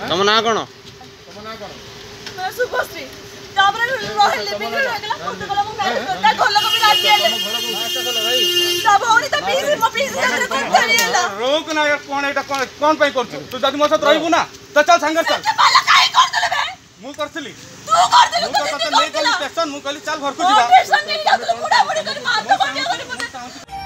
तुम ना कौन मैं शुभश्री तापर रहे लिविंग रे रहला फोटो कला मो मैरिज करता घर लोग भी राजी आले सब होनी तो प्लीज जगरे कोन करियला रोक ना यार कोन एटा कोन पे करछ तू जदी मो साथ रहबू ना तो चल संगे चल बाला काई करतले बे मु करथली तू करतले तू तो नहीं कली स्टेशन मु कली चल घर को जीवा स्टेशन नहीं जा तू बुढ़ा बुढ़ी कर मार तो बढ़िया कर